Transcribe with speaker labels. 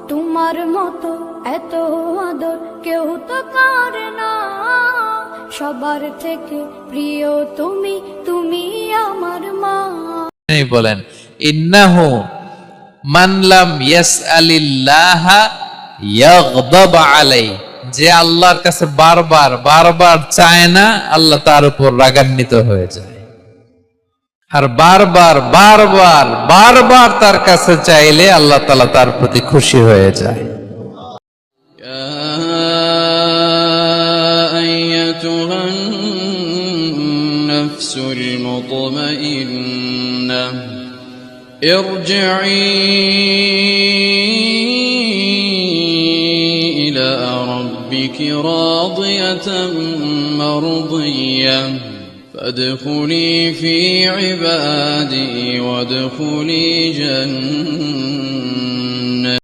Speaker 1: তোমার মতো এত আদর কেউ তো করে না, সবার থেকে প্রিয় তুমি, তুমি আমার মা।
Speaker 2: বলেন ইন্নাহু মান লাম ইয়াসআলিল্লাহা ইয়াগদাব আলাইহি, যে আল্লাহর কাছে বারবার বারবার চায় না আল্লাহ তার উপর রাগান্বিত হয়ে যায়, আর বারবার বারবার বারবার তার কাছে চাইলে আল্লাহ তাআলা তার প্রতি খুশি হয়ে যায়।
Speaker 3: আইয়াতুহান নাফসুল মুতমাইন্নাহ ইরজিই ইলা রাব্বিকি রাদিয়াতাম মারদিয়াহ فادخلي في عبادي وادخلي جنتي